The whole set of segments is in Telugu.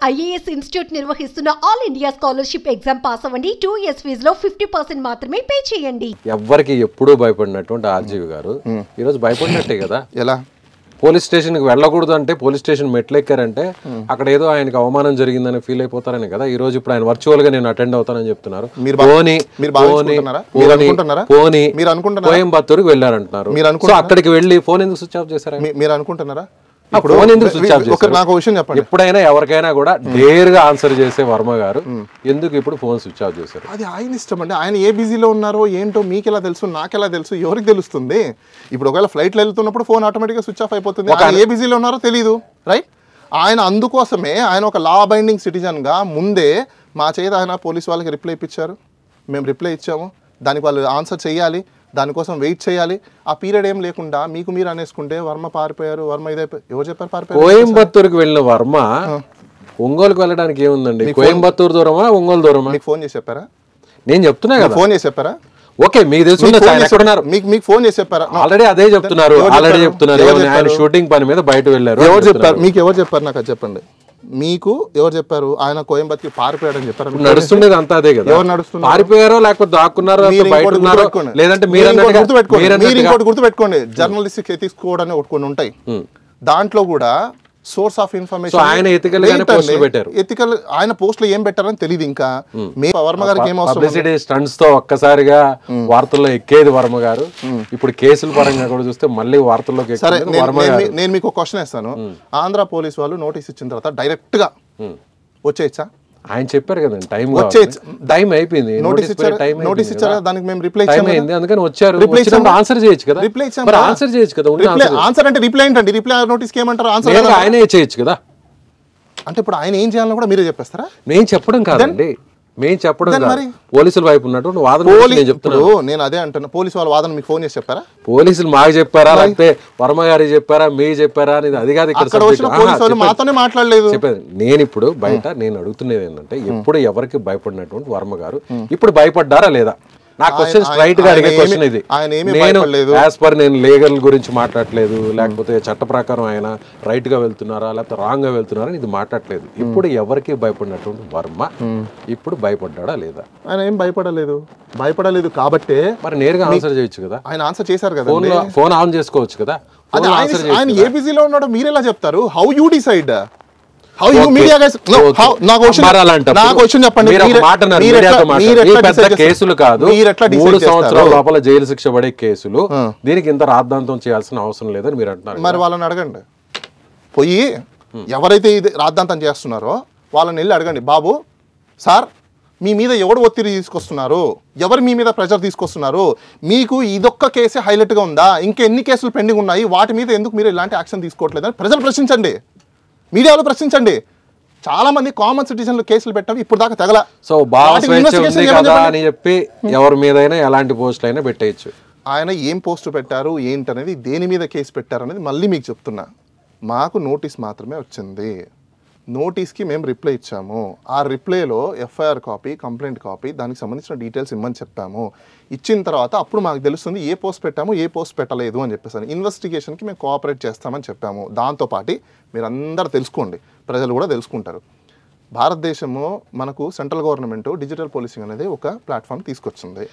IAS ఇన్స్టిట్యూట్ నిర్వహిస్తున్న all India scholarship exam pass అవ్వండి 2 years ఫీజులో 50% మాత్రమే పే చేయండి. ఎవ్వరికి ఎప్పుడూ భయపడినటువంటి ఆర్జీవి గారు ఈ రోజు భయపడినట్టే కదా. ఎలా పోలీస్ స్టేషన్ కి వెళ్ళకూడదు అంటే పోలీస్ స్టేషన్ మెట్లెక్కారంటే అక్కడ ఏదో ఆయనకి అవమానం జరిగిందని ఫీల్ అయిపోతారని కదా. ఈ రోజు ఇప్పుడు ఆయన వర్చువల్ గా నేను అటెండ్ అవుతానని చెప్తున్నారు. కోయంబత్తూరుకి వెళ్ళారంటున్నారు. సో అక్కడికి వెళ్ళి ఫోన్ ఎందుకు స్విచ్ ఆఫ్ చేశారు? మీరు అనుకుంటున్నారా? ఫోన్ ఎందుకు స్విచ్ ఆఫ్ చేశారు? నాకు విషయం చెప్పండి. ఎప్పుడైనా ఎవరికైనా కూడా డేర్ గా ఆన్సర్ చేసే వర్మ గారు ఎందుకు ఇప్పుడు ఫోన్ స్విచ్ ఆఫ్ చేశారు? అది ఆయన ఇష్టం అండి. ఆయన ఏ బిజీలో ఉన్నారో ఏంటో మీకు ఎలా తెలుసు, నాకెలా తెలుసు, ఎవరికి తెలుస్తుంది? ఇప్పుడు ఒకవేళ ఫ్లైట్లో వెళ్తున్నప్పుడు ఫోన్ ఆటోమేటిక్గా స్విచ్ ఆఫ్ అయిపోతుంది. ఆయన ఏ బిజీలో ఉన్నారో తెలియదు, రైట్? ఆయన అందుకోసమే ఆయన ఒక లా బైండింగ్ సిటిజన్గా ముందే మా చేత ఆయన పోలీస్ వాళ్ళకి రిప్లై ఇప్పించారు. మేము రిప్లై ఇచ్చాము, దానికి వాళ్ళు ఆన్సర్ చేయాలి, దానికోసం వెయిట్ చేయాలి. ఆ పీరియడ్ ఏం లేకుండా మీకు మీరు అనేసుకుంటే వర్మ పారిపోయారు, వర్మ ఇదైపోయారు. ఎవరు చెప్పారు పారిపోయారు? కోయంబత్తూరుకి వెళ్ళిన వర్మ ఒంగోలుకి వెళ్ళడానికి ఏముందండి? కోయంబత్తూరు దూరమా ఒంగోలు దూరమా? మీకు ఫోన్ చేసి చెప్పారా? నేను చెప్తున్నా కదా. ఫోన్ చేసి చెప్పారా? ఓకే, మీకు తెలుసు మీకు ఫోన్ చేసి చెప్పారా? ఆల్రెడీ అదే చెప్తున్నారు. ఆయన షూటింగ్ పని మీద బయట వెళ్ళారు. ఎవరు చెప్పారు మీకు? ఎవరు చెప్పారు నాకు అది చెప్పండి. మీకు ఎవరు చెప్పారు ఆయన కోయంబత్తూరు పారిపోయాడని చెప్పారు? నడుస్తుండేది అంతా అదే కదా. ఎవరు నడుస్తున్నారు? పారిపోయారో లేకపోతే దాక్కున్నారో లేదంటే మీరు ఇంకోటి గుర్తుపెట్టుకోండి, జర్నలిస్టిక్ ఎథిక్స్ కోడ్ అని కొన్ని ఉంటాయి. దాంట్లో కూడా సోర్స్ ఆఫ్ ఇన్ఫర్మేషన్ ఆయన ఎథికల్ ఆయన పోస్టులు ఏం పెట్టారని తెలియదు. ఇంకా వర్మ గారికి ఏం అవసరం? స్టంట్స్ తో ఒక్కసారిగా వార్తల్లో ఎక్కేది వర్మ గారు. ఇప్పుడు కేసుల పరంగా కూడా చూస్తే మళ్ళీ వార్తల్లోకి. సరే, నేను మీకు ఒక క్వశ్చన్ వేస్తాను. ఆంధ్ర పోలీస్ వాళ్ళు నోటీస్ ఇచ్చిన తర్వాత డైరెక్ట్ గా వచ్చేయచ్చా? ఆయన చెప్పారు కదండి టైం అయిపోయింది, నోటీస్ ఇచ్చారా? దానికి మేము రిప్లై అయింది, అందుకని వచ్చారు. ఆన్సర్ చేయొచ్చు కదా. రిప్లై ఆన్సర్ చేయొచ్చు కదా. ఆన్సర్ అంటే రిప్లై ఏంటండి? రిప్లై నోటీస్కి ఏమంటారు? ఆన్సర్ ఆయనే చేయొచ్చు కదా. అంటే ఇప్పుడు ఆయన ఏం చేయాలని కూడా మీరే చెప్పేస్తారా? నేను చెప్పడం కాదండి, మేము చెప్పడం. పోలీసుల వైపు ఉన్నటువంటి వాదన నేను అదే అంటున్నా. పోలీసు వాళ్ళ వాదన మీకు ఫోన్ చేసి చెప్పారా? పోలీసులు మాకు చెప్పారా లేకపోతే వర్మ గారికి చెప్పారా, మీకు చెప్పారా అనేది అది కాదు. ఇక్కడ మాతోనే మాట్లాడలేదు చెప్పేది. నేను ఇప్పుడు బయట నేను అడుగుతున్నది ఏంటంటే, ఎప్పుడు ఎవరికి భయపడినటువంటి వర్మ గారు ఇప్పుడు భయపడ్డారా లేదా? నా క్వశ్చన్ స్ట్రైట్ గా అడిగే క్వశ్చన్ ఇది. నేను లీగల్ గురించి మాట్లాడలేదు, లేకపోతే చట్ట ప్రకారం ఆయన రైట్ గా వెళ్తున్నారా లేకపోతే రాంగ్ గా వెళ్తున్నారా ఇది మాట్లాడలేదు. ఇప్పుడు ఎవరికి భయపడినటువంటి వర్మ ఇప్పుడు భయపడ్డా లేదా? ఆయన ఏం భయపడలేదు కాబట్టి మరి నేరుగా ఆన్సర్ చేయొచ్చు కదా. ఆయన ఆన్సర్ చేశారు కదా, ఫోన్ ఆన్ చేసుకోవచ్చు కదా. ఆయన ఏ బిజీలో ఉన్నాడో మీరు ఎలా చెప్తారు? How you decide? కేసులు కాదు, 3 సంవత్సరాల లోపల జైలు శిక్ష పడే కేసులు. దీనికి ఇంత రాద్ధాంతం చేయాల్సిన అవసరం లేదని మీరు అంటున్నారు. మరి వాళ్ళని అడగండి, పోయి ఎవరైతే ఇది రాద్ధాంతం చేస్తున్నారో వాళ్ళని వెళ్ళి అడగండి. బాబు సార్, మీ మీద ఎవడు ఒత్తిడి తీసుకొస్తున్నారు, ఎవరు మీ మీద ప్రెషర్ తీసుకొస్తున్నారు, మీకు ఇదొక్క కేసే హైలైట్గా ఉందా, ఇంకెన్ని కేసులు పెండింగ్ ఉన్నాయి, వాటి మీద ఎందుకు మీరు ఇలాంటి యాక్షన్ తీసుకోవట్లేదని ప్రజలు ప్రశ్నించండి, మీడియాలో ప్రశ్నించండి. చాలా మంది కామన్ సిటిజన్లు కేసులు పెట్టారు ఇప్పుడు దాకా తగల. సో అని చెప్పి ఎవరి మీదైనా ఎలాంటి పోస్టులు అయినా పెట్టేయచ్చు. ఆయన ఏం పోస్టు పెట్టారు ఏంటనేది, దేని మీద కేసు పెట్టారు అనేది మళ్ళీ మీకు చెప్తున్నా. మాకు నోటీస్ మాత్రమే వచ్చింది, నోటీస్కి మేము రిప్లై ఇచ్చాము. ఆ రిప్లైలో ఎఫ్ఐఆర్ కాపీ, కంప్లైంట్ కాపీ, దానికి సంబంధించిన డీటెయిల్స్ ఇమ్మని చెప్పాము. ఇచ్చిన తర్వాత అప్పుడు మాకు తెలుస్తుంది ఏ పోస్ట్ పెట్టాము ఏ పోస్ట్ పెట్టలేదు అని చెప్పేసి. ఇన్వెస్టిగేషన్కి మేము కోఆపరేట్ చేస్తామని చెప్పాము. దాంతోపాటు మీరు అందరూ తెలుసుకోండి, ప్రజలు కూడా తెలుసుకుంటారు. భారతదేశంలో మనకు సెంట్రల్ గవర్నమెంట్ డిజిటల్ పోలీసింగ్ అనేది ఒక ప్లాట్ఫామ్ తీసుకొచ్చింది.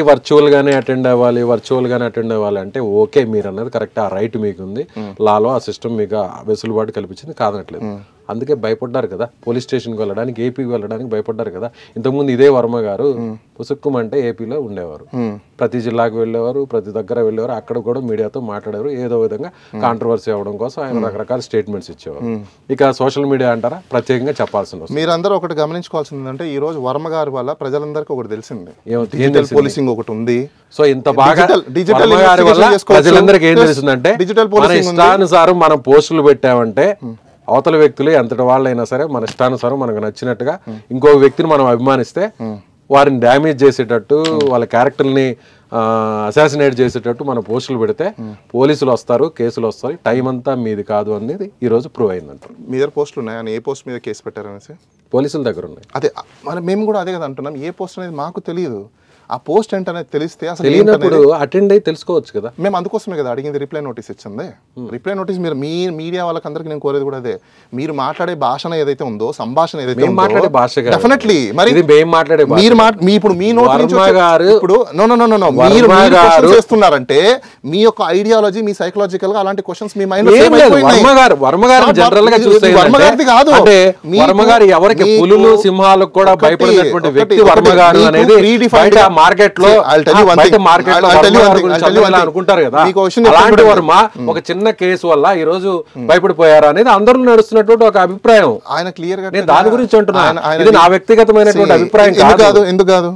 వర్చువల్ గానే అటెండ్ అవ్వాలి అంటే ఓకే, మీరు అన్నది కరెక్ట్, ఆ రైట్ మీకు ఉంది, లాలో ఆ సిస్టమ్ మీకు వెసులుబాటు కల్పించింది, కాదనట్లేదు. అందుకే భయపడ్డారు కదా పోలీస్ స్టేషన్కి వెళ్ళడానికి, ఏపీకి వెళ్ళడానికి భయపడ్డారు కదా. ఇంతకుముందు ఇదే వర్మ గారు పుసుక్కుమంటే ఏపీలో ఉండేవారు, ప్రతి జిల్లాకు వెళ్ళేవారు, ప్రతి దగ్గర వెళ్ళేవారు, అక్కడ కూడా మీడియాతో మాట్లాడేవారు, ఏదో విధంగా కాంట్రవర్సీ అవ్వడం కోసం ఆయన రకరకాల స్టేట్మెంట్స్ ఇచ్చేవారు. ఇక సోషల్ మీడియా అంటారా, ప్రత్యేకంగా చెప్పాల్సిన మీరందరూ ఒకటి గమనించుకోవాల్సింది అంటే, ఈ రోజు వర్మ గారి వల్ల ప్రజలందరికీ ఒకటి తెలిసింది, పోలీసింగ్ ఒకటి ఉంది. సో ఇంత బాగా ప్రజలందరికీ ఏం తెలిసిందంటే, డిజిటల్ పోలీసింగ్ ఇష్టానుసారం మనం పోస్టులు పెట్టామంటే అవతల వ్యక్తులు ఎంతటి వాళ్ళైనా సరే మన ఇష్టానుసారం మనకు నచ్చినట్టుగా ఇంకో వ్యక్తిని మనం అభిమానిస్తే వారిని డ్యామేజ్ చేసేటట్టు, వాళ్ళ క్యారెక్టర్ని అసాసినేట్ చేసేటట్టు మన పోస్టులు పెడితే పోలీసులు వస్తారు, కేసులు వస్తాయి, టైం అంతా మీది కాదు అనేది ఈ రోజు ప్రూవ్ అయిందంట. మీ దగ్గర పోస్టులు ఉన్నాయని, ఏ పోస్ట్ మీద కేసు పెట్టారనేసి పోలీసుల దగ్గర ఉన్నాయి. అదే మేము కూడా అదే కదా అంటున్నాం, ఏ పోస్ట్ అనేది మాకు తెలియదు. ఆ పోస్ట్ ఏంటనేది తెలిస్తే అసలు తెలియనప్పుడు అటెండ్ అయ్యి తెలుసుకోవచ్చు కదా. మేము అందుకోసమే కదా అడిగింది, రిప్లై నోటీస్ ఇచ్చింది. రిప్లై నోటీస్ మీరు మీ మీడియా వాళ్ళకందరికీ నేను కోరేది కూడా అదే, మీరు మాట్లాడే భాషణ ఏదైతే ఉందో, సంభాషణ ఏదైతే మాట్లాడే భాష డెఫినెట్లీ మరి మేము మాట్లాడే మీరు ఇప్పుడు మీ నోట్ నుంచి ఇప్పుడు మీరు చేస్తున్నారంటే మీ యొక్క ఐడియాలజీ, మీ సైకలాజికల్ గా అలాంటి క్వశ్చన్స్ మీ మైండ్ వర్మ గారు జనరల్ గా చూస్తే కాదు, అంటే వర్మ గారు ఎవరికి పులులు సింహాలకు కూడా భయపడినటువంటి వ్యక్తి వర్మ గారు అనేది మార్కెట్ లో అనుకుంటారు కదా. అలాంటి వర్మ ఒక చిన్న కేసు వల్ల ఈ రోజు భయపడిపోయారు అనేది అందరూ నడుస్తున్నటువంటి ఒక అభిప్రాయం. ఆయన క్లియర్ గా నేను దాని గురించి అంటున్నాను, ఇది నా వ్యక్తిగతమైనటువంటి అభిప్రాయం కాదు. ఎందుకు కాదు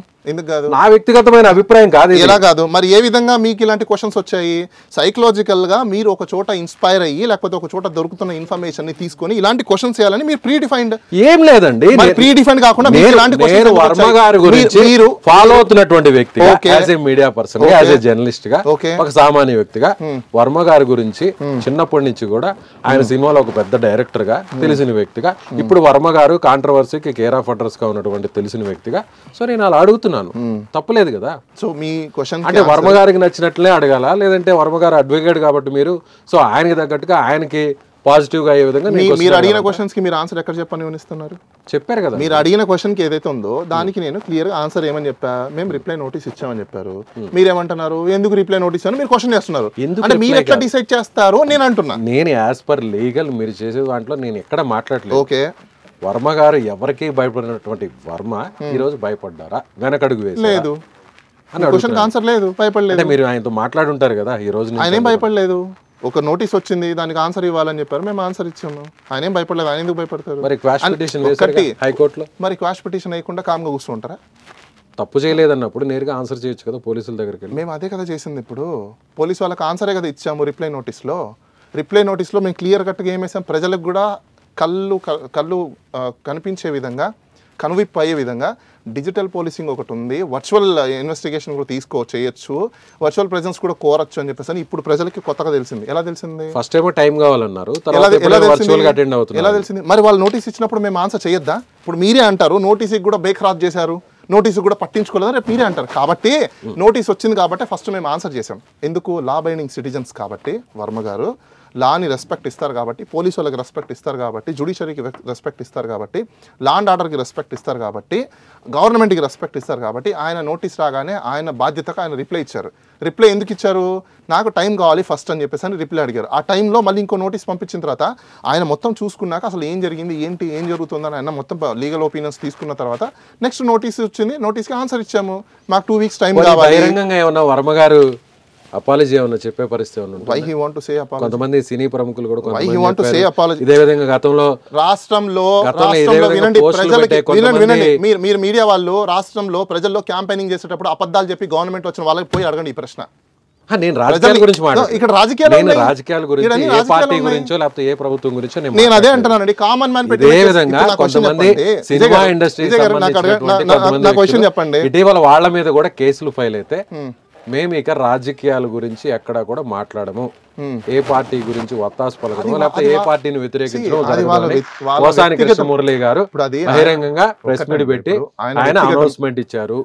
నా వ్యక్తిగతమైన అభిప్రాయం కాదు. ఎలా కాదు మరి? ఏ విధంగా మీకు ఇలాంటి క్వశ్చన్స్ వచ్చాయి? సైకలాజికల్ గా మీరు ఒక చోట ఇన్స్పైర్ అయ్యి లేకపోతే ఒక చోట దొరుకుతున్న ఇన్ఫర్మేషన్ ని తీసుకొని ఇలాంటి క్వశ్చన్స్ చేయాలని మీరు ప్రీ డిఫైన్డ్ ఏం లేదండి. ప్రీ డిఫైన్డ్ కాకుండా నేను వర్మ గారి గురించి ఫాలో అవుతున్నటువంటి వ్యక్తి, as a media person, as a journalist గా, ఒక సామాన్య వ్యక్తిగా వర్మ గారి గురించి చిన్నప్పటి నుంచి కూడా ఆయన సినిమాలో ఒక పెద్ద డైరెక్టర్ గా తెలిసిన వ్యక్తిగా, ఇప్పుడు వర్మ గారు కాంట్రవర్సీకి కేర్ ఆఫ్ అడ్రస్ గా ఉన్నటువంటి తెలిసిన వ్యక్తిగా, సో నేను అలా అడుగుతున్నాను, తప్పలేదు కదా. సో మీ క్వశ్చన్ అంటే వర్మ గారికి నచ్చినట్లే అడగాల, లేదంటే వర్మ గారు అడ్వకేట్ కాబట్టి మీరు సో ఆయనకి తగ్గట్టుగా ఆయనకి పాజిటివ్ గా అయ్యే విధంగా మీరు అడిగిన క్వశ్చన్స్ కి మీరు ఆన్సర్ ఎక్కడ చెప్పనిస్తున్నారు? చెప్పారు కదా, మీరు అడిగిన క్వశ్చన్ కి ఏదైతే ఉందో దానికి నేను క్లియర్ గా ఆన్సర్ ఏమని చెప్పా, మేము రిప్లై నోటీస్ ఇచ్చామని చెప్పారు. మీరేమంటున్నారు, ఎందుకు రిప్లై నోటీస్ అని మీరు క్వశ్చన్ చేస్తున్నారు. అంటే మీరు ఎట్లా డిసైడ్ చేస్తారు నేను అంటున్నా. నేను యాజ్ పర్ లీగల్ మీరు చేసే దాంట్లో నేను ఎక్కడ మాట్లాడలేదు. ఓకే, వర్మ గారు ఎవరికి భయపడినటువంటి వర్మ ఈ రోజు భయపడ్డారా, వెనకడుగు వేసి లేదు క్వశ్చన్ ఆన్సర్ లేదు, భయపడలేదు. మీరు ఆయనతో మాట్లాడుంటారు కదా ఈ రోజు, ఆయన ఏం భయపడలేదు. ఒక నోటీస్ వచ్చింది, దానికి ఆన్సర్ ఇవ్వాలని చెప్పారు, మేము ఆన్సర్ ఇచ్చాము. ఆయన ఏం భయపడలేదు. ఆయన ఎందుకు భయపడతారు? మరి క్వాష్ పిటిషన్ హైకోర్టులో, మరి క్వాష్ పిటిషన్ వేయకుండా కామ్గా కూర్చుంటారా? తప్పు చేయలేదన్నప్పుడు నేరుగా ఆన్సర్ చేయొచ్చు కదా పోలీసుల దగ్గరికి వెళ్ళి. మేము అదే కదా చేసింది. ఇప్పుడు పోలీసు వాళ్ళకి ఆన్సరే కదా ఇచ్చాము రిప్లై నోటీస్లో. రిప్లై నోటీస్లో మేము క్లియర్ కట్గా ఏం వేసాం, ప్రజలకు కూడా కళ్ళు కనిపించే విధంగా, కనువిప్పు అయ్యే విధంగా డిజిటల్ పోలీసింగ్ ఒకటి ఉంది, వర్చువల్ ఇన్వెస్టిగేషన్ కూడా చేయొచ్చు, వర్చువల్ ప్రెజెన్స్ కూడా కోరచ్చు అని చెప్పేసి ఇప్పుడు ప్రజలకి కొత్తగా తెలిసింది. ఎలా తెలిసింది? ఫస్ట్ టైం టైం కావాలన్నారు, ఎలా తెలిసింది? మరి వాళ్ళు నోటీస్ ఇచ్చినప్పుడు మేము ఆన్సర్ చేయొద్దా? ఇప్పుడు మీరే అంటారు నోటీస్కి కూడా బేఖరాజ్ చేశారు, నోటీసు కూడా పట్టించుకోలేదని రేపు మీరే అంటారు. కాబట్టి నోటీస్ వచ్చింది కాబట్టి ఫస్ట్ మేము ఆన్సర్ చేసాం. ఎందుకు? లా బైండింగ్ సిటిజన్స్ కాబట్టి వర్మ గారు లాని రెస్పెక్ట్ ఇస్తారు కాబట్టి, పోలీసు వాళ్ళకి రెస్పెక్ట్ ఇస్తారు కాబట్టి, జ్యుడిషియరీకి రెస్పెక్ట్ ఇస్తారు కాబట్టి, లా అండ్ ఆర్డర్కి రెస్పెక్ట్ ఇస్తారు కాబట్టి, గవర్నమెంట్కి రెస్పెక్ట్ ఇస్తారు కాబట్టి ఆయన నోటీస్ రాగానే ఆయన బాధ్యతగా ఆయన రిప్లై ఇచ్చారు. రిప్లై ఎందుకు ఇచ్చారు? నాకు టైం కావాలి ఫస్ట్ అని చెప్పేసి అని రిప్లై అడిగారు. ఆ టైంలో మళ్ళీ ఇంకో నోటీస్ పంపించిన తర్వాత ఆయన మొత్తం చూసుకున్నాక అసలు ఏం జరిగింది, ఏం జరుగుతుందని ఆయన మొత్తం లీగల్ ఒపీనియన్స్ తీసుకున్న తర్వాత నెక్స్ట్ నోటీస్ వచ్చింది, నోటీస్కి ఆన్సర్ ఇచ్చాము. మాకు 2 weeks టైం కావాలి. బహిరంగంగా ఏమన్నా వర్మ గారు అపాలజీ ఏమన్నా చెప్పే పరిస్థితి ఏమన్నా? Why he want to say apology? కొంతమంది సినీ ప్రముఖులు కూడా Why he want to say apology? ఇదే విధంగా గతంలో మీరు మీడియా వాళ్ళు రాష్ట్రంలో ప్రజల్లో క్యాంపెయినింగ్ చేసేటప్పుడు అబద్ధాలు చెప్పి గవర్నమెంట్ వచ్చిన వాళ్ళకి పోయి అడగండి ఈ ప్రశ్న. నేను రాజకీయాల గురించి ఇక్కడ రాజకీయాల గురించి, ఏ పార్టీ గురించో లేకపోతే ఏ ప్రభుత్వం గురించో నేను అదే అంటున్నానండి. కామన్ మ్యాన్ పెట్టి ఏ విధంగా కొంతమంది సినిమా ఇండస్ట్రీ చెప్పండి, ఇటీవల వాళ్ళ మీద కూడా కేసులు ఫైల్ అయితే మేము ఇక రాజకీయాల గురించి ఎక్కడా కూడా మాట్లాడము, ఏ పార్టీ గురించి వత్తాసు పలకడము లేకపోతే ఏ పార్టీని వ్యతిరేకించడం పోసాని కృష్ణమురళి గారు బహిరంగంగా ప్రెస్ మీట్ పెట్టి ఆయన అనౌన్స్మెంట్ ఇచ్చారు.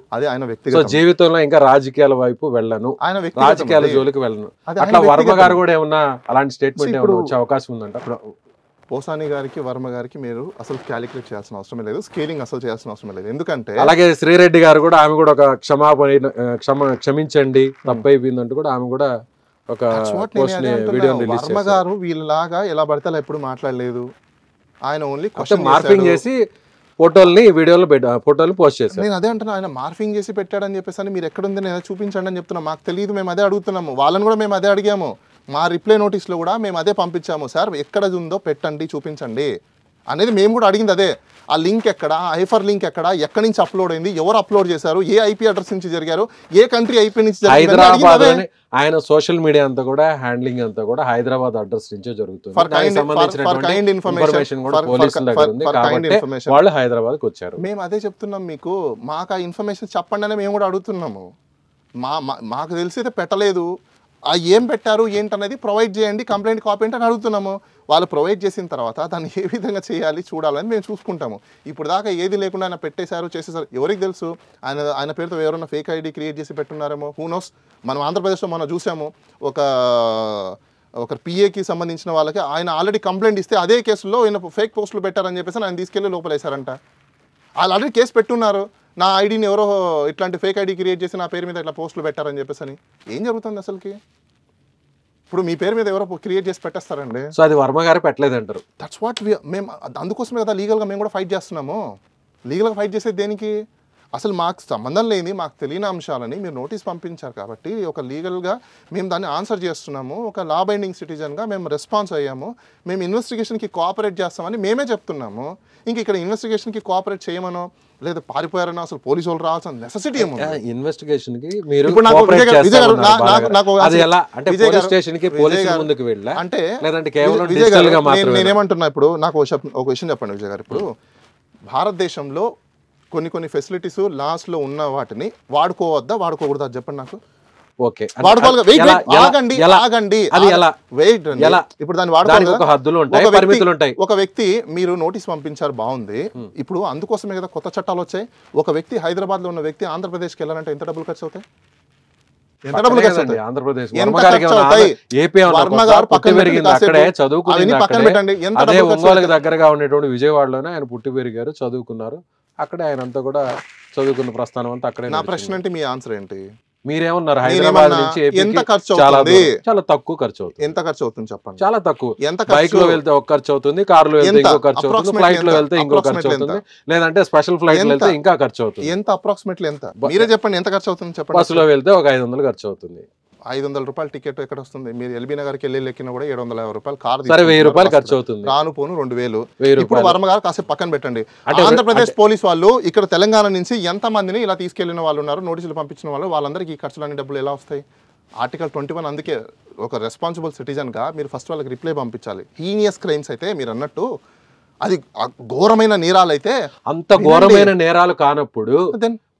సో జీవితంలో ఇంకా రాజకీయాల వైపు వెళ్ళను, రాజకీయాల జోలికి వెళ్ళను. అట్లా వర్మ గారు కూడా ఏమన్నా అలాంటి స్టేట్మెంట్ ఏమన్నా వచ్చే అవకాశం ఉందంట? పోసాని గారికి వర్మ గారికి మీరు అసలు క్యాలిక్యులేట్ చేయాల్సిన అవసరం లేదు, స్కేలింగ్ అసలు చేయాల్సిన అవసరం లేదు. ఎందుకంటే అలాగే శ్రీరెడ్డి గారు కూడా ఆమె కూడా ఒక క్షమించండి తప్పైపోయిందంటూ కూడా ఆమె కూడా ఒక వీడియో రిలీజ్ వర్మ గారు వీళ్ళలాగా ఎలా పడితే అలా ఎప్పుడు మాట్లాడలేదు. ఆయన ఓన్లీ మార్పింగ్ చేసి ఫోటోలు పోస్ట్ చేశారు. నేను అదే అంటున్నా, ఆయన మార్ఫింగ్ చేసి పెట్టాడని చెప్పేసి అని మీరు ఎక్కడుంది నేను చూపించండి అని చెప్తున్నా. మాకు తెలియదు, మేము అదే అడుగుతున్నాము. వాళ్ళని కూడా మేము అదే అడిగాము. మా రిప్లై నోటీస్లో కూడా మేము అదే పంపించాము. సార్ ఎక్కడ ఉందో పెట్టండి, చూపించండి అనేది మేము కూడా అడిగింది అదే. ఆ లింక్ ఎక్కడ, హైఫర్ లింక్ ఎక్కడ, ఎక్కడి నుంచి అప్లోడ్ అయింది, ఎవరు అప్లోడ్ చేశారు, ఏ ఐపీ అడ్రస్ నుంచి జరిగారు, ఏ కంట్రీ ఐపీ నుంచి హైదరాబాద్ ఆయన సోషల్ మీడియా అంతా కూడా హ్యాండ్లింగ్ అంతా కూడా హైదరాబాద్ అడ్రస్ నుంచే జరుగుతుంది. వాళ్ళు హైదరాబాద్ కి వచ్చారు. మేము అదే చెప్తున్నాం మీకు, మాకు ఆ ఇన్ఫర్మేషన్ చెప్పండి అని మేము కూడా అడుగుతున్నాము. మాకు తెలిసి అయితే పెట్టలేదు. ఏం పెట్టారు ఏంటనేది ప్రొవైడ్ చేయండి, కంప్లైంట్ కాపీ ఏంటని అడుగుతున్నాము. వాళ్ళు ప్రొవైడ్ చేసిన తర్వాత దాన్ని ఏ విధంగా చేయాలి చూడాలని మేము చూసుకుంటాము. ఇప్పుడు దాకా ఏది లేకుండా ఆయన పెట్టేశారు చేసేసారు, ఎవరికి తెలుసు? ఆయన పేరుతో ఎవరైనా ఫేక్ ఐడి క్రియేట్ చేసి పెట్టున్నారేమో, హూ నోస్. మనం ఆంధ్రప్రదేశ్లో మనం చూసాము, ఒక పిఏకి సంబంధించిన వాళ్ళకి ఆయన ఆల్రెడీ కంప్లైంట్ ఇస్తే అదే కేసులో ఆయన ఫేక్ పోస్టులు పెట్టారని చెప్పేసి ఆయన తీసుకెళ్ళి లోపలేశారంట. వాళ్ళు ఆల్రెడీ కేసు పెట్టున్నారు, నా ఐడిని ఎవరో ఇట్లాంటి ఫేక్ ఐడి క్రియేట్ చేసి నా పేరు మీద ఇట్లా పోస్టులు పెట్టారని చెప్పేసి అని. ఏం జరుగుతుంది అసలుకి? ఇప్పుడు మీ పేరు మీద ఎవరో క్రియేట్ చేసి పెట్టేస్తారండి. సో అది వర్మ గారు పెట్టలేదు అంటారు. దట్స్ వాట్ మేము అందుకోసమే కదా లీగల్గా మేము కూడా ఫైట్ చేస్తున్నాము. లీగల్గా ఫైట్ చేసేది దేనికి? అసలు మాకు సంబంధం లేని, మాకు తెలియని అంశాలని మీరు నోటీస్ పంపించారు కాబట్టి ఒక లీగల్గా మేము దాన్ని ఆన్సర్ చేస్తున్నాము. ఒక లా బైండింగ్ సిటిజన్గా మేము రెస్పాన్స్ అయ్యాము. మేము ఇన్వెస్టిగేషన్కి కోఆపరేట్ చేస్తామని మేమే చెప్తున్నాము. ఇంక ఇక్కడ ఇన్వెస్టిగేషన్కి కోఆపరేట్ చేయమనో లేదా పారిపోయారనో అసలు పోలీసు వాళ్ళు రావాల్సిన నెసెసిటీ ఏమో. ఇన్వెస్టిగేషన్ కి మీరు ఇప్పుడు నాకు అంటే నేనేమంటున్నా, ఇప్పుడు నాకు ఒక విషయం చెప్పండి విజయ్ గారు. ఇప్పుడు భారతదేశంలో కొన్ని ఫెసిలిటీస్ లాస్లో ఉన్న వాటిని వాడుకోవద్దా వాడుకోకూడదా చెప్పండి నాకు. ఓకే, ఇప్పుడు దాన్ని వాడుకోవాలి. ఒక వ్యక్తి మీరు నోటీస్ పంపించారు, బాగుంది. ఇప్పుడు అందుకోసమే కదా కొత్త చట్టాలు వచ్చాయి. ఒక వ్యక్తి హైదరాబాద్ లో ఉన్న వ్యక్తి ఆంధ్రప్రదేశ్కి వెళ్ళాలంటే ఎంత డబ్బులు ఖర్చు అవుతాయి? ఎంత డబ్బులు ఖర్చు అవుతాయి? ఆంధ్రప్రదేశ్ దగ్గరగా ఉండేటువంటి విజయవాడలోనే ఆయన పుట్టి పెరిగారు, చదువుకున్నారు. అక్కడే ఆయన అంతా కూడా చదువుకున్న ప్రస్థానం అంతా అక్కడే. నా ప్రశ్న అంటే మీ ఆన్సర్ ఏంటి? మీరేమన్నారు? హైదరాబాద్ నుంచి ఎంత ఖర్చు అవుతుంది? చాలా తక్కువ ఖర్చు అవుతుంది. ఎంత ఖర్చు అవుతుంది చెప్పండి? చాలా తక్కువ. బైక్ లో వెళ్తే ఒక ఖర్చు అవుతుంది, కార్ లో వెళ్తే ఇంకో ఖర్చు అవుతుంది, ఫ్లైట్ లో వెళ్తే ఇంకో ఖర్చు అవుతుంది, లేదంటే స్పెషల్ ఫ్లైట్ లో వెళ్తే ఇంకా ఖర్చు అవుతుంది. ఎంత అప్రాక్సిమేట్లీ ఎంత? మీరే చెప్పండి, ఎంత ఖర్చు అవుతుంది చెప్పండి. బస్సులో వెళ్తే ఒక 500 ఖర్చు అవుతుంది. 500 రూపాయలు టికెట్ ఎక్కడ వస్తుంది? మీరు ఎల్బీ నగర్కి వెళ్ళి ఎక్కినా కూడా 750 రూపాయలు కార్, 1000 రూపాయలు ఖర్చు అవుతుంది. రాను పోను 2000. ఇప్పుడు వర్మ గారు కాసేపు పక్కన పెట్టండి. ఆంధ్రప్రదేశ్ పోలీస్ వాళ్ళు ఇక్కడ తెలంగాణ నుంచి ఎంత మందిని ఇలా తీసుకెళ్లిన వాళ్ళు ఉన్నారు, నోటీసులు పంపించిన వాళ్ళు, వాళ్ళందరికీ ఈ ఖర్చులన్నీ డబ్బులు ఎలా వస్తాయి? ఆర్టికల్ 21 అందుకే ఒక రెస్పాన్సిబుల్ సిటిజన్ గా మీరు ఫస్ట్ వాళ్ళకి రిప్లై పంపించాలి. హీనియస్ క్రైమ్స్ అయితే మీరు అన్నట్టు అది ఘోరమైన నేరాలు అయితే, అంత ఘోరమైన నేరాలు కానప్పుడు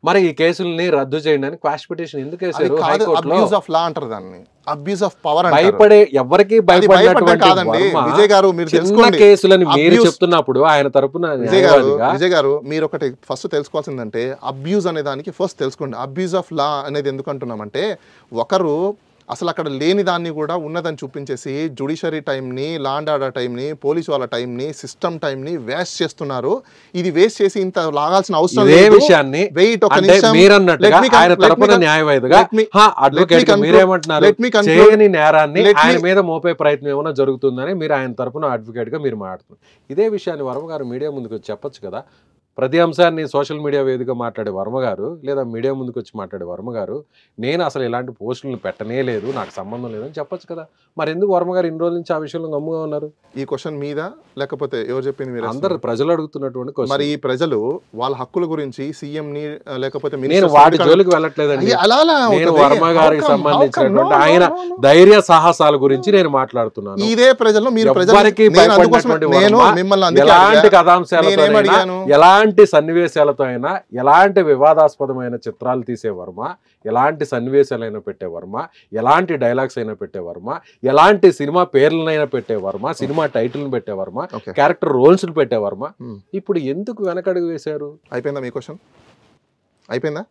మరి ఈ కేసుల్ని రద్దు చేయండి అని క్వాష్ పిటిషన్ ఎందుకు వేశారు? అబ్యూజ్ ఆఫ్ లా అంటారు దాన్ని, అబ్యూజ్ ఆఫ్ పవర్. భయపడే ఎవరికి భయపడినటువంటి విజయ్ గారు మీరు తెలుసుకోండి కేసులని మీరు చెప్తున్నప్పుడు ఆయన తరపున విజయ్ గారు మీరు ఒకటి ఫస్ట్ తెలుసుకోవాల్సిందంటే అబ్యూజ్ అనే దానికి ఫస్ట్ తెలుసుకోండి. అబ్యూజ్ ఆఫ్ లా అనేది ఎందుకు అంటున్నామంటే ఒకరు అసలు అక్కడ లేని దాన్ని కూడా ఉన్నదని చూపించేసి జ్యుడిషియరీ టైంని, లా అండ్ ఆర్డర్ టైంని, పోలీసు వాళ్ళ టైంని, సిస్టమ్ టైంని వేస్ట్ చేస్తున్నారు. ఇది వేస్ట్ చేసి ఇంత లాగాల్సిన అవసరం లేదు. వెయిట్ ఒక నిమిషం, ఆయన తరపున న్యాయవాదిగా అడ్వకేట్ మీరేమంటున్నారు? చేయని నేరాన్ని ఆయన మీద మోపే ప్రయత్నం ఏమైనా జరుగుతుందని మీరు ఆయన తరపున అడ్వకేట్ గా మీరు మాట్లాడుతున్నారు. ఇదే విషయాన్ని వర్మ గారు మీడియా ముందుకు వచ్చి చెప్పొచ్చు కదా. ప్రతి అంశాన్ని సోషల్ మీడియా వేదికగా మాట్లాడే వర్మ గారు, లేదా మీడియా ముందుకు వచ్చి మాట్లాడే వర్మ గారు, నేను అసలు ఇలాంటి పోస్టులను పెట్టనే లేదు, నాకు సంబంధం లేదని చెప్పొచ్చు కదా. మరి ఎందుకు వర్మ గారు ఇన్ని రోజుల నుంచి ఆ విషయంలో గమ్ముగా ఉన్నారు? ఈ క్వశ్చన్ మీద లేకపోతే ఎవరు చెప్పింది? మీరు అందరు ప్రజలు అడుగుతున్నటువంటి క్వశ్చన్. మరి ఈ ప్రజలు వాళ్ళ హక్కుల గురించి సీఎం ని లేకపోతే నేను వాటి జోలికి వెళ్ళట్లేదండి. నేను వర్మ గారికి సంబంధించినటువంటి ఆయన ధైర్య సాహసాల గురించి నేను మాట్లాడుతున్నాను. ఇదే ప్రజల్లో మీరు ఎవరికి ఎలాంటి కథాంశాలతో, ఎలాంటి సన్నివేశాలతో అయినా, ఎలాంటి వివాదాస్పదమైన చిత్రాలు తీసే వర్మ, ఎలాంటి సన్నివేశాలైనా పెట్టే వర్మ, ఎలాంటి డైలాగ్స్ అయినా పెట్టే వర్మ, ఎలాంటి సినిమా పేర్లనైనా పెట్టే వర్మ, సినిమా టైటిల్ని పెట్టే వర్మ, క్యారెక్టర్ రోల్స్ పెట్టే వర్మ, ఇప్పుడు ఎందుకు వెనకడుగు వేశారు? అయిపోయిందా మీ క్వశ్చన్? అయిపోయిందా?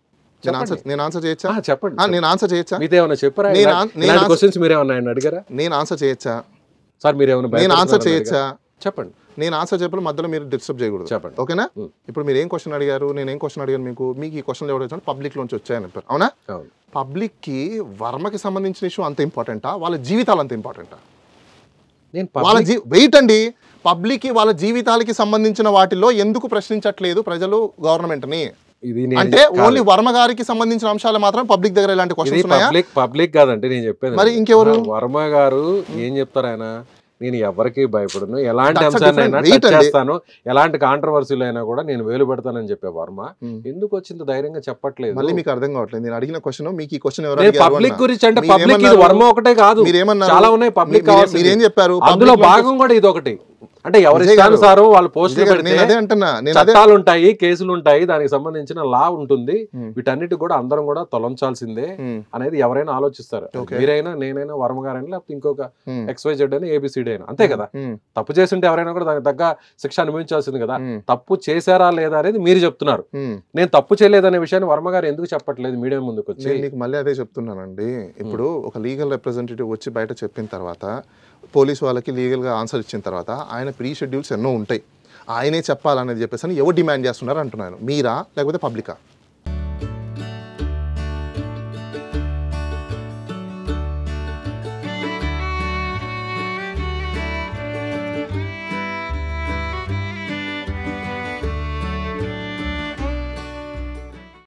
నేను ఆన్సర్ చేయొచ్చా? చెప్పండి. నేను ఆన్సర్ చేయొచ్చా? మీరేమన్నా చెప్పారా? క్వశ్చన్స్ మీరేమన్నా ఆయన అడిగారా? నేను ఆన్సర్ చేయొచ్చా సార్? మీరేమన్నా నేను ఆన్సర్ చేయొచ్చా? చెప్పండి. నేను ఆన్సర్ చెప్పాలి, మధ్యలో మీరు డిస్టర్బ్ చేయకూడదు. చెప్పండి. ఓకేనా? ఇప్పుడు మీరు ఏం క్వశ్చన్ అడిగారు, నేను ఏం క్వశ్చన్ అడిగాను మీకు ఈ క్వశ్చన్ ఎవరు వచ్చాను పబ్లిక్ లోంచి వచ్చాయని చెప్పారు, అవునా? పబ్లిక్ కి వర్మకి సంబంధించిన ఇష్యూ అంత ఇంపార్టెంటా, వాళ్ళ జీవితాలు అంత ఇంపార్టెంటా? వాళ్ళ వెయిట్ అండి, పబ్లిక్ కి వాళ్ళ జీవితాలకి సంబంధించిన వాటిలో ఎందుకు ప్రశ్నించట్లేదు ప్రజలు గవర్నమెంట్ ని? అంటే ఓన్లీ వర్మ గారికి సంబంధించిన అంశాలు మాత్రం పబ్లిక్ దగ్గర ఇలాంటి క్వశ్చన్స్ ఉన్నాయా? పబ్లిక్ కాదంటే నేను చెప్పేది. మరి ఇంకెవరు? వర్మ గారు ఏం చెప్తారు? ఆయన నేను ఎవరికి భయపడను, ఎలాంటి అంశాన్ని టచ్ చేస్తాను, ఎలాంటి కాంట్రవర్సీలు అయినా కూడా నేను వేలు పెడతానని చెప్పే వర్మ ఎందుకు వచ్చింది ధైర్యంగా చెప్పట్లేదు? మళ్ళీ మీకు అర్థం కావట్లేదు నేను అడిగిన క్వశ్చన్. మీకు ఈ క్వశ్చన్ పబ్లిక్ గురించి అంటే పబ్లిక్ ఇది వర్మ ఒకటే కాదు, చాలా ఉన్నాయి పబ్లిక్. మీరేం చెప్పారు? అందులో భాగం కూడా ఇది ఒకటి. అంటే ఎవరి ఇష్టానుసారం వాళ్ళు పోస్టులు నేను పెడితే అదే అంటున్నా, నేను అదే చట్టాలు ఉంటాయి, కేసులు ఉంటాయి, దానికి సంబంధించిన లా ఉంటుంది. వీటన్నిటి కూడా అందరం కూడా తొలగించాల్సిందే అనేది ఎవరైనా ఆలోచిస్తారు. మీరైనా, నేనైనా, వర్మ గారైనా, లేకపోతే ఇంకొక XYZ అయినా, ABCD అయినా అంతే కదా. తప్పు చేస్తుంటే ఎవరైనా కూడా దానికి తగ్గ శిక్ష అనుభవించాల్సింది కదా. తప్పు చేశారా లేదా అనేది మీరు చెప్తున్నారు. నేను తప్పు చేయలేదనే విషయాన్ని వర్మ గారు ఎందుకు చెప్పట్లేదు మీడియా ముందుకు వచ్చి? నేను మీకు మళ్ళీ అదే చెప్తున్నానండి. ఇప్పుడు ఒక లీగల్ రిప్రజెంటేటివ్ వచ్చి బయట చెప్పిన తర్వాత, పోలీస్ వాళ్ళకి లీగల్గా ఆన్సర్ ఇచ్చిన తర్వాత, ఆయన ప్రీ షెడ్యూల్స్ ఎన్నో ఉంటాయి, ఆయనే చెప్పాలనేది చెప్పేసి ఎవరు డిమాండ్ చేస్తున్నారు అంటున్నాను, మీరా లేకపోతే పబ్లికా?